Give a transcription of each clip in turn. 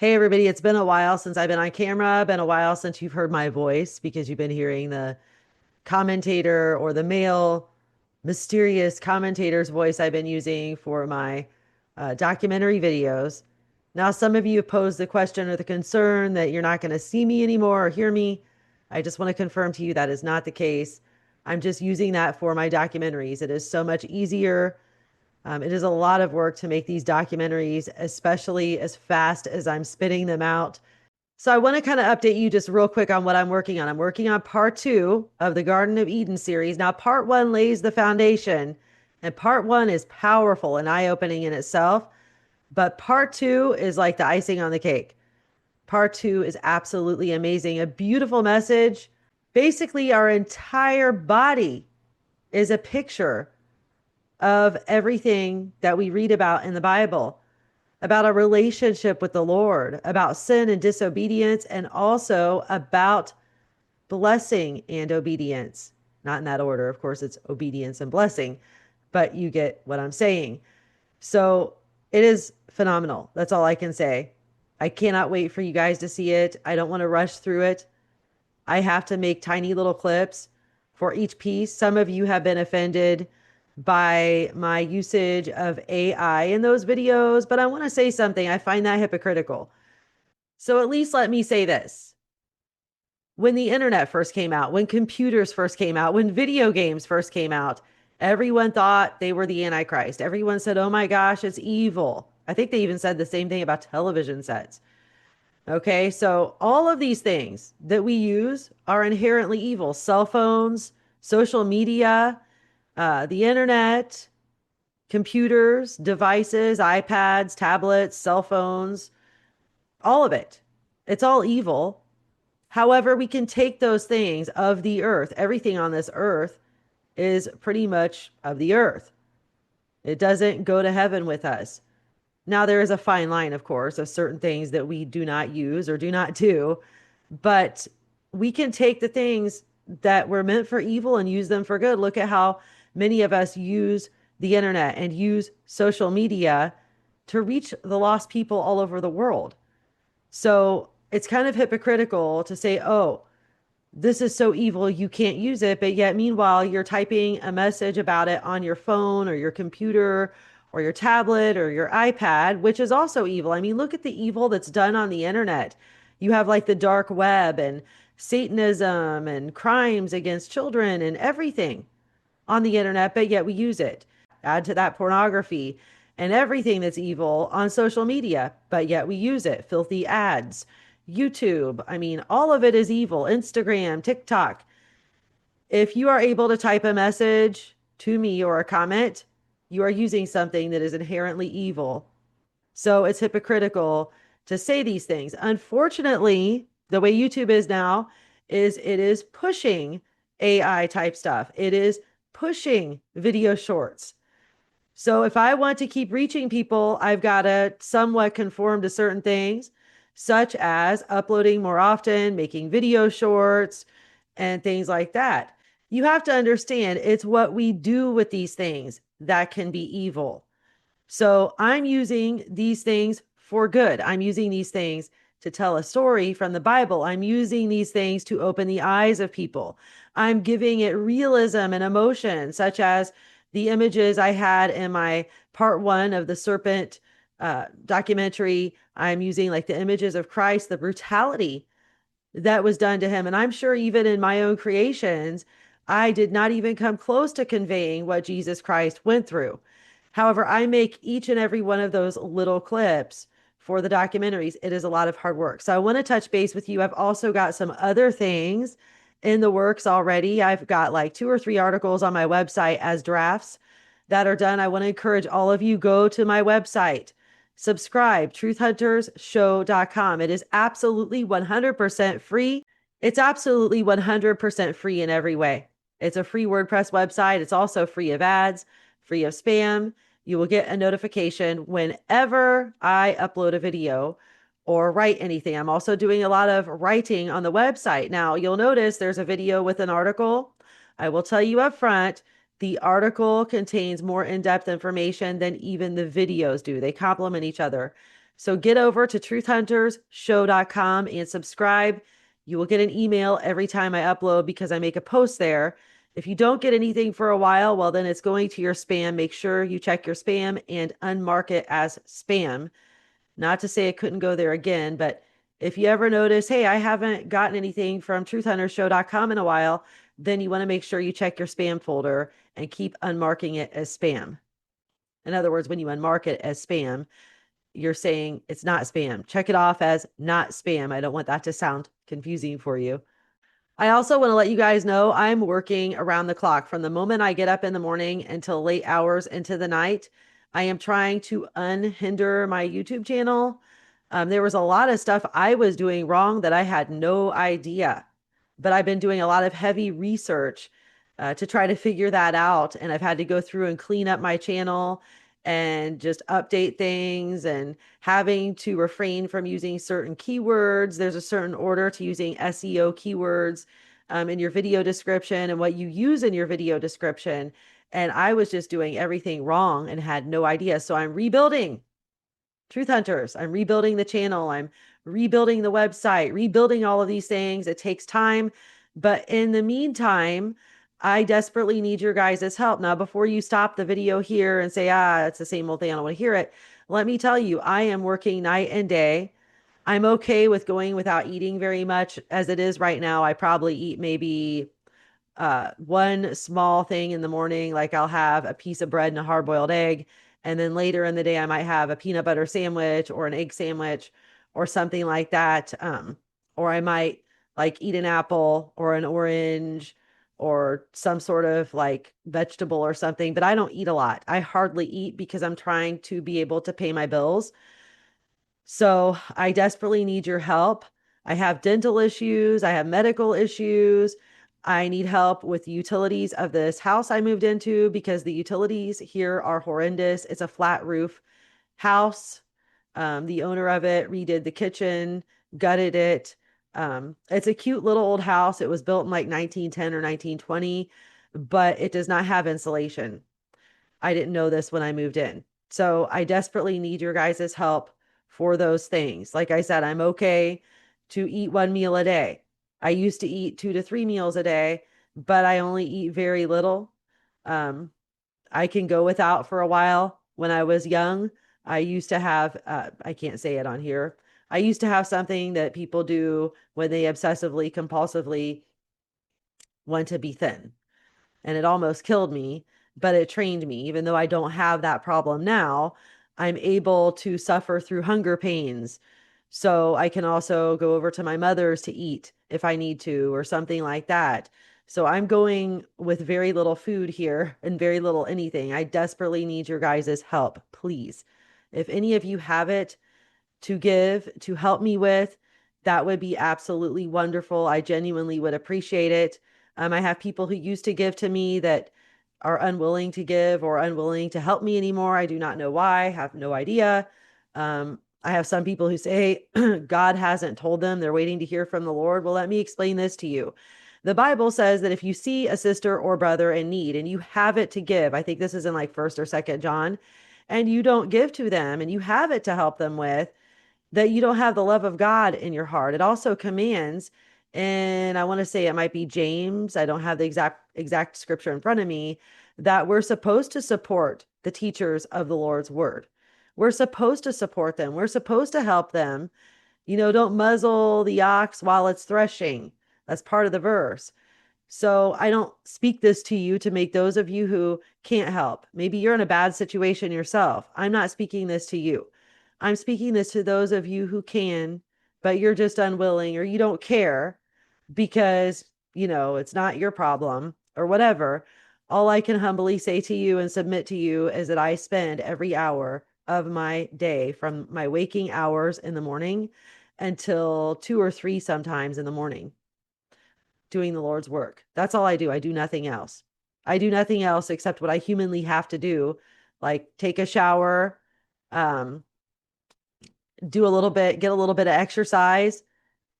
Hey everybody, it's been a while since I've been on camera, been a while since you've heard my voice because you've been hearing the commentator or the male mysterious commentator's voice I've been using for my documentary videos. Now, some of you have posed the question or the concern that you're not going to see me anymore or hear me. I just want to confirm to you that is not the case. I'm just using that for my documentaries. It is so much easier. It is a lot of work to make these documentaries, especially as fast as I'm spitting them out. So I want to kind of update you just real quick on what I'm working on. I'm working on part two of the Garden of Eden series. Now, part one lays the foundation, and part one is powerful and eye-opening in itself. But part two is like the icing on the cake. Part two is absolutely amazing. A beautiful message. Basically, our entire body is a picture of everything that we read about in the Bible, about a relationship with the Lord, about sin and disobedience, and also about blessing and obedience. Not in that order, of course, it's obedience and blessing, but you get what I'm saying. So it is phenomenal. That's all I can say. I cannot wait for you guys to see it. I don't want to rush through it. I have to make tiny little clips for each piece. Some of you have been offended by my usage of AI in those videos, but I want to say something. I find that hypocritical. So at least let me say this. When the internet first came out, when computers first came out, when video games first came out, everyone thought they were the Antichrist. Everyone said, oh my gosh, it's evil. I think they even said the same thing about television sets. Okay, so all of these things that we use are inherently evil. Cell phones, social media, the internet, computers, devices, iPads, tablets, cell phones, all of it. It's all evil. However, we can take those things of the earth. Everything on this earth is pretty much of the earth. It doesn't go to heaven with us. Now, there is a fine line, of course, of certain things that we do not use or do not do, but we can take the things that were meant for evil and use them for good. Look at how many of us use the internet and use social media to reach the lost people all over the world. So it's kind of hypocritical to say, oh, this is so evil, you can't use it. But yet, meanwhile, you're typing a message about it on your phone or your computer or your tablet or your iPad, which is also evil. I mean, look at the evil that's done on the internet. You have like the dark web and Satanism and crimes against children and everything on the internet, but yet we use it. Add to that pornography and everything that's evil on social media, but yet we use it. Filthy ads, YouTube. I mean, all of it is evil. Instagram, TikTok. If you are able to type a message to me or a comment, you are using something that is inherently evil. So it's hypocritical to say these things. Unfortunately, the way YouTube is now is it is pushing AI type stuff. It is pushing video shorts. So if I want to keep reaching people, I've got to somewhat conform to certain things, such as uploading more often, making video shorts, and things like that. You have to understand it's what we do with these things that can be evil. So I'm using these things for good. I'm using these things to tell a story from the Bible. I'm using these things to open the eyes of people. I'm giving it realism and emotion, such as the images I had in my part one of the Serpent documentary. I'm using like the images of Christ, the brutality that was done to him. And I'm sure even in my own creations, I did not even come close to conveying what Jesus Christ went through. However, I make each and every one of those little clips for the documentaries. It is a lot of hard work. So I want to touch base with you. I've also got some other things in the works already. I've got like 2 or 3 articles on my website as drafts that are done. I want to encourage all of you go to my website, subscribe, truthhuntersshow.com. It is absolutely 100% free. It's absolutely 100% free in every way. It's a free WordPress website. It's also free of ads, free of spam. You will get a notification whenever I upload a video or write anything. I'm also doing a lot of writing on the website. Now, you'll notice there's a video with an article. I will tell you up front, the article contains more in-depth information than even the videos do. They complement each other. So get over to truthhuntersshow.com and subscribe. You will get an email every time I upload because I make a post there. If you don't get anything for a while, well, then it's going to your spam. Make sure you check your spam and unmark it as spam. Not to say it couldn't go there again, but if you ever notice, hey, I haven't gotten anything from truthhuntershow.com in a while, then you want to make sure you check your spam folder and keep unmarking it as spam. In other words, when you unmark it as spam, you're saying it's not spam. Check it off as not spam. I don't want that to sound confusing for you. I also want to let you guys know I'm working around the clock from the moment I get up in the morning until late hours into the night. I am trying to unhinder my YouTube channel. There was a lot of stuff I was doing wrong that I had no idea, but I've been doing a lot of heavy research to try to figure that out. And I've had to go through and clean up my channel and just update things and having to refrain from using certain keywords. There's a certain order to using SEO keywords in your video description and what you use in your video description. And I was just doing everything wrong and had no idea. So I'm rebuilding Truth Hunters. I'm rebuilding the channel. I'm rebuilding the website, rebuilding all of these things. It takes time. But in the meantime, I desperately need your guys' help. Now, before you stop the video here and say, it's the same old thing, I don't want to hear it, let me tell you, I am working night and day. I'm okay with going without eating very much as it is right now. I probably eat maybe one small thing in the morning, like I'll have a piece of bread and a hard-boiled egg. And then later in the day, I might have a peanut butter sandwich or an egg sandwich or something like that. Or I might like eat an apple or an orange or some sort of like vegetable or something, but I don't eat a lot. I hardly eat because I'm trying to be able to pay my bills. So I desperately need your help. I have dental issues. I have medical issues. I need help with the utilities of this house I moved into because the utilities here are horrendous. It's a flat roof house. The owner of it redid the kitchen, gutted it. It's a cute little old house. It was built in like 1910 or 1920, but it does not have insulation. I didn't know this when I moved in. So I desperately need your guys' help for those things. Like I said, I'm okay to eat one meal a day. I used to eat 2 to 3 meals a day, but I only eat very little. Um, I can go without for a while. When I was young, I used to have, I can't say it on here. I used to have something that people do when they obsessively, compulsively want to be thin, and it almost killed me, but it trained me. Even though I don't have that problem now, I'm able to suffer through hunger pains. So I can also go over to my mother's to eat if I need to, or something like that. So I'm going with very little food here and very little anything. I desperately need your guys' help, please. If any of you have it, to give, to help me with, that would be absolutely wonderful. I genuinely would appreciate it. I have people who used to give to me that are unwilling to give or unwilling to help me anymore. I do not know why, have no idea. I have some people who say God hasn't told them, they're waiting to hear from the Lord. Well, let me explain this to you. The Bible says that if you see a sister or brother in need and you have it to give, I think this is in like first or second John, and you don't give to them and you have it to help them with, that you don't have the love of God in your heart. It also commands, and I want to say it might be James, I don't have the exact scripture in front of me, that we're supposed to support the teachers of the Lord's word. We're supposed to support them. We're supposed to help them. Don't muzzle the ox while it's threshing. That's part of the verse. So I don't speak this to you to make those of you who can't help. Maybe you're in a bad situation yourself. I'm not speaking this to you. I'm speaking this to those of you who can, but you're just unwilling or you don't care because, it's not your problem or whatever. All I can humbly say to you and submit to you is that I spend every hour of my day from my waking hours in the morning until 2 or 3 sometimes in the morning doing the Lord's work. That's all I do. I do nothing else. I do nothing else except what I humanly have to do, like take a shower, um, do a little bit, get a little bit of exercise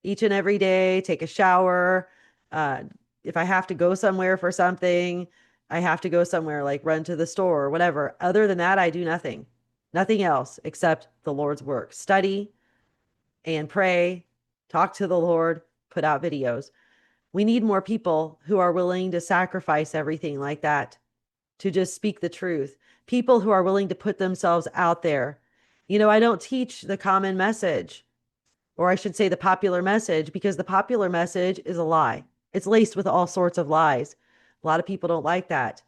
each and every day, take a shower. Uh, if I have to go somewhere for something, I have to go somewhere like run to the store or whatever. Other than that, I do nothing. Nothing else except the Lord's work. Study and pray, talk to the Lord, put out videos. We need more people who are willing to sacrifice everything like that, to just speak the truth. People who are willing to put themselves out there. I don't teach the common message, or I should say the popular message, because the popular message is a lie. It's laced with all sorts of lies. A lot of people don't like that.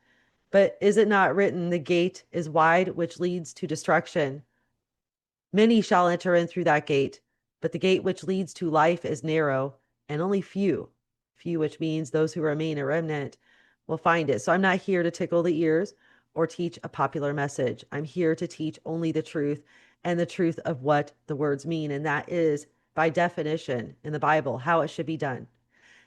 But is it not written, the gate is wide, which leads to destruction? Many shall enter in through that gate, but the gate which leads to life is narrow, and only few, which means those who remain a remnant, will find it. So I'm not here to tickle the ears or teach a popular message. I'm here to teach only the truth, and the truth of what the words mean. And that is, by definition in the Bible, how it should be done.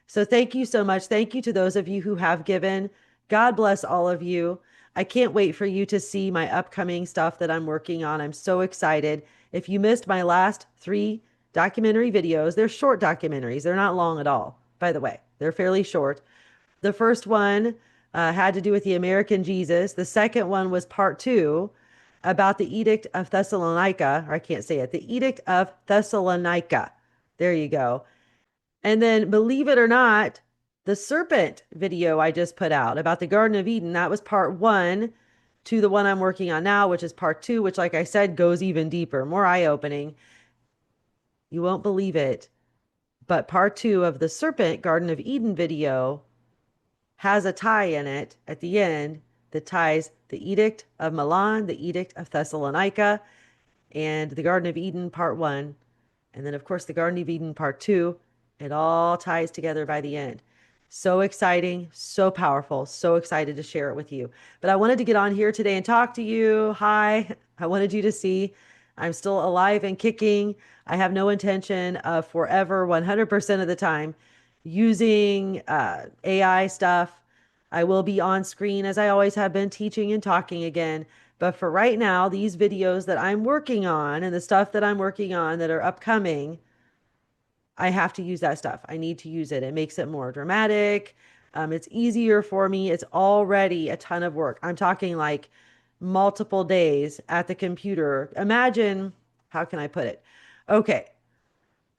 So thank you so much. Thank you to those of you who have given. God bless all of you. I can't wait for you to see my upcoming stuff that I'm working on. I'm so excited. If you missed my last 3 documentary videos, they're short documentaries. They're not long at all, by the way. They're fairly short. The first one had to do with the American Jesus. The second one was part 2 about the Edict of Thessalonica, or I can't say it, the Edict of Thessalonica. There you go. And then, believe it or not, the Serpent video I just put out about the Garden of Eden, that was part 1 to the one I'm working on now, which is part 2, which, like I said, goes even deeper, more eye-opening. You won't believe it, but part 2 of the Serpent Garden of Eden video has a tie in it at the end that ties the Edict of Milan, the Edict of Thessalonica, and the Garden of Eden part 1. And then, of course, the Garden of Eden part 2. It all ties together by the end. So exciting, so powerful, so excited to share it with you. But I wanted to get on here today and talk to you. Hi, I wanted you to see I'm still alive and kicking. I have no intention of forever, 100% of the time, using AI stuff. I will be on screen as I always have been, teaching and talking again. But for right now, these videos that I'm working on and the stuff that I'm working on that are upcoming, I have to use that stuff. I need to use it. It makes it more dramatic. It's easier for me. It's already a ton of work. I'm talking like multiple days at the computer. Imagine, how can I put it? Okay.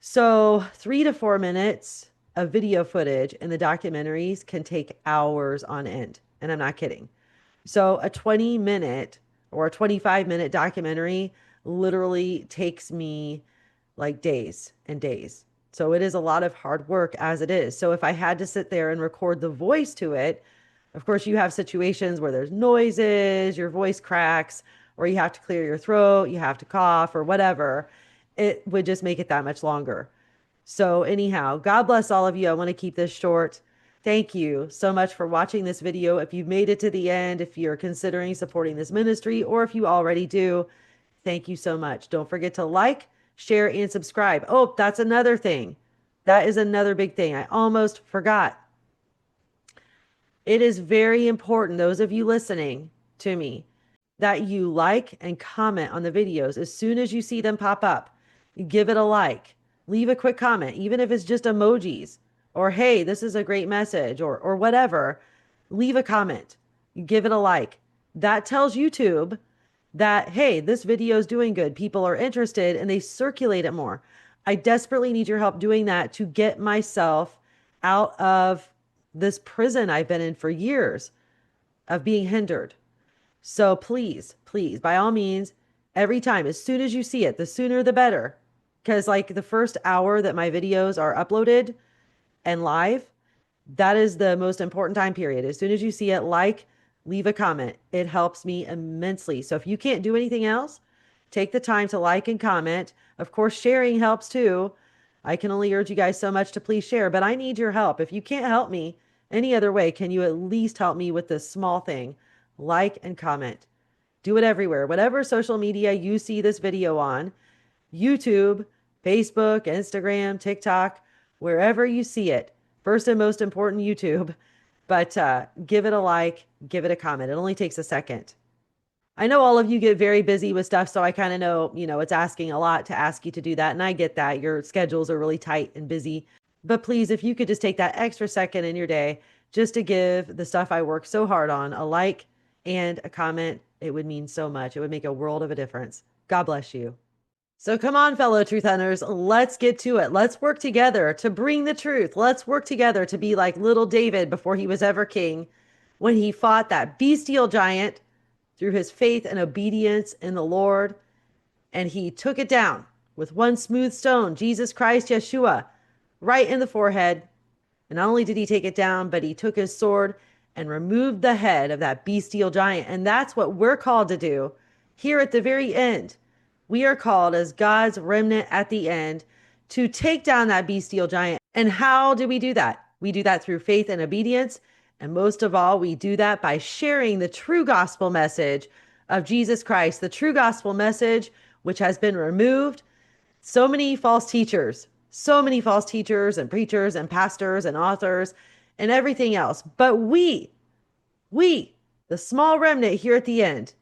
So 3 to 4 minutes of video footage in the documentaries can take hours on end. And I'm not kidding. So a 20-minute or a 25-minute documentary literally takes me like days and days. So it is a lot of hard work as it is. So if I had to sit there and record the voice to it, of course, you have situations where there's noises, your voice cracks, or you have to clear your throat, you have to cough, or whatever. It would just make it that much longer. So anyhow, God bless all of you. I want to keep this short. Thank you so much for watching this video. If you've made it to the end, if you're considering supporting this ministry, or if you already do, thank you so much. Don't forget to like, share, and subscribe. Oh, that's another thing. That is another big thing. I almost forgot. It is very important, those of you listening to me, that you like and comment on the videos as soon as you see them pop up. You give it a like. Leave a quick comment, even if it's just emojis, or hey, this is a great message, or whatever. Leave a comment. You give it a like. That tells YouTube that, hey, this video is doing good. People are interested, and they circulate it more. I desperately need your help doing that to get myself out of this prison I've been in for years of being hindered. So please, please, by all means, every time, as soon as you see it, the sooner the better. Because like the first hour that my videos are uploaded and live, that is the most important time period. As soon as you see it, like, leave a comment. It helps me immensely. So if you can't do anything else, take the time to like and comment. Of course, sharing helps too. I can only urge you guys so much to please share, but I need your help. If you can't help me any other way, can you at least help me with this small thing? Like and comment. Do it everywhere. Whatever social media you see this video on, YouTube, Facebook, Instagram, TikTok, wherever you see it. First and most important, YouTube. But give it a like, give it a comment. It only takes a second. I know all of you get very busy with stuff, so I kind of know, it's asking a lot to ask you to do that. And I get that. Your schedules are really tight and busy. But please, if you could just take that extra second in your day just to give the stuff I work so hard on a like and a comment, It would mean so much. It would make a world of a difference. God bless you. So come on, fellow truth hunters, let's get to it. Let's work together to bring the truth. Let's work together to be like little David before he was ever king, when he fought that bestial giant through his faith and obedience in the Lord. And he took it down with one smooth stone, Jesus Christ, Yeshua, right in the forehead. And not only did he take it down, but he took his sword and removed the head of that bestial giant. And that's what we're called to do here at the very end. We are called as God's remnant at the end to take down that bestial giant. And how do we do that? We do that through faith and obedience. And most of all, we do that by sharing the true gospel message of Jesus Christ, the true gospel message, which has been removed. So many false teachers and preachers and pastors and authors and everything else. But we, the small remnant here at the end,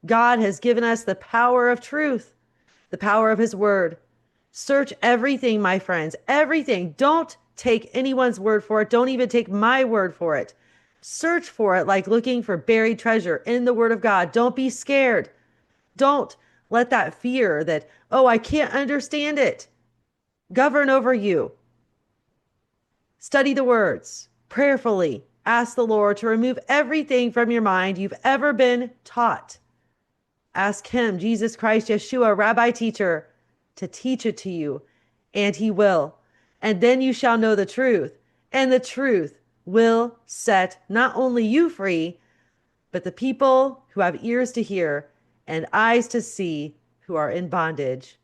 God has given us the power of truth, the power of his word. Search everything, my friends, everything. Don't take anyone's word for it. Don't even take my word for it. Search for it like looking for buried treasure in the word of God. Don't be scared. Don't let that fear that, oh, I can't understand it, govern over you. Study the words prayerfully. Ask the Lord to remove everything from your mind you've ever been taught. Ask him, Jesus Christ, Yeshua, Rabbi, teacher, to teach it to you, and he will. And then you shall know the truth, and the truth will set not only you free, but the people who have ears to hear and eyes to see who are in bondage